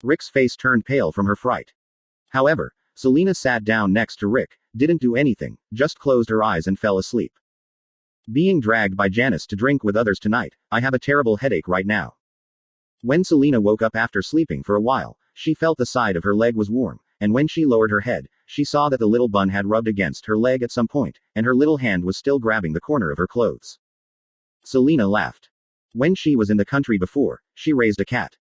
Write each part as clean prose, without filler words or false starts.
Rick's face turned pale from her fright. However, Selena sat down next to Rick, didn't do anything, just closed her eyes and fell asleep. Being dragged by Janice to drink with others tonight, I have a terrible headache right now. When Selena woke up after sleeping for a while, she felt the side of her leg was warm, and when she lowered her head, she saw that the little bun had rubbed against her leg at some point, and her little hand was still grabbing the corner of her clothes. Selena laughed. When she was in the country before, she raised a cat.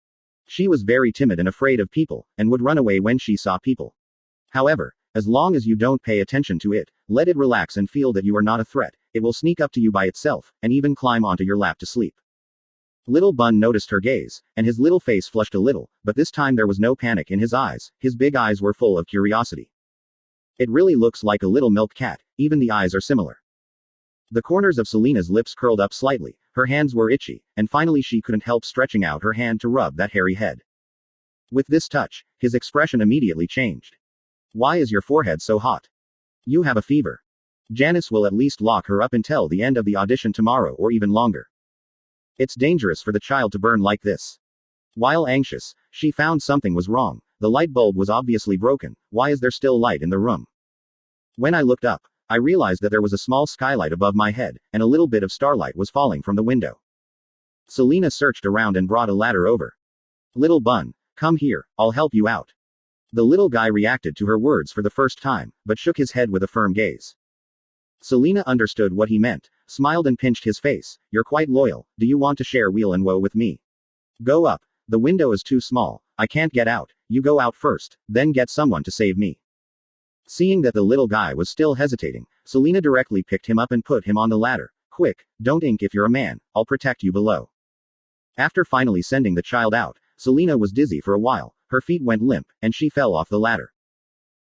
She was very timid and afraid of people, and would run away when she saw people. However, as long as you don't pay attention to it, let it relax and feel that you are not a threat, it will sneak up to you by itself, and even climb onto your lap to sleep. Little Bun noticed her gaze, and his little face flushed a little, but this time there was no panic in his eyes, his big eyes were full of curiosity. It really looks like a little milk cat, even the eyes are similar. The corners of Selena's lips curled up slightly, her hands were itchy, and finally she couldn't help stretching out her hand to rub that hairy head. With this touch, his expression immediately changed. Why is your forehead so hot? You have a fever. Janice will at least lock her up until the end of the audition tomorrow or even longer. It's dangerous for the child to burn like this. While anxious, she found something was wrong. The light bulb was obviously broken. Why is there still light in the room? When I looked up, I realized that there was a small skylight above my head, and a little bit of starlight was falling from the window. Selena searched around and brought a ladder over. Little Bun, come here, I'll help you out. The little guy reacted to her words for the first time, but shook his head with a firm gaze. Selena understood what he meant, smiled and pinched his face. You're quite loyal, do you want to share weal and woe with me? Go up, the window is too small, I can't get out, you go out first, then get someone to save me. Seeing that the little guy was still hesitating, Selena directly picked him up and put him on the ladder. Quick, don't ink if you're a man, I'll protect you below. After finally sending the child out, Selena was dizzy for a while, her feet went limp, and she fell off the ladder.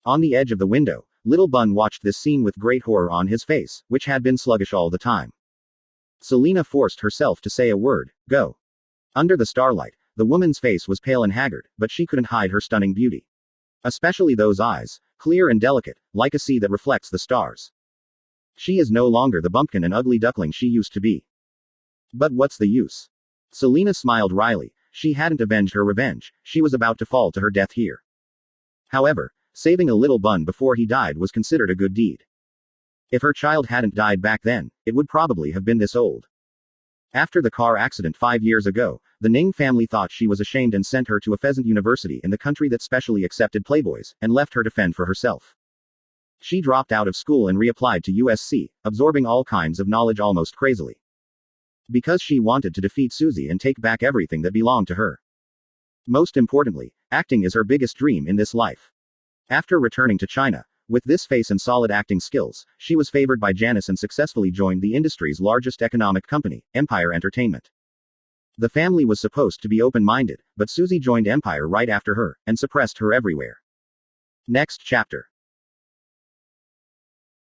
On the edge of the window, Little Bun watched this scene with great horror on his face, which had been sluggish all the time. Selena forced herself to say a word, go. Under the starlight, the woman's face was pale and haggard, but she couldn't hide her stunning beauty. Especially those eyes, clear and delicate, like a sea that reflects the stars. She is no longer the bumpkin and ugly duckling she used to be. But what's the use? Selena smiled wryly. She hadn't avenged her revenge, she was about to fall to her death here. However, saving a Little Bun before he died was considered a good deed. If her child hadn't died back then, it would probably have been this old. After the car accident 5 years ago, the Ning family thought she was ashamed and sent her to a pheasant university in the country that specially accepted playboys, and left her to fend for herself. She dropped out of school and reapplied to USC, absorbing all kinds of knowledge almost crazily. Because she wanted to defeat Susie and take back everything that belonged to her. Most importantly, acting is her biggest dream in this life. After returning to China, with this face and solid acting skills, she was favored by Janice and successfully joined the industry's largest economic company, Empire Entertainment. The family was supposed to be open-minded, but Susie joined Empire right after her, and suppressed her everywhere. Next chapter.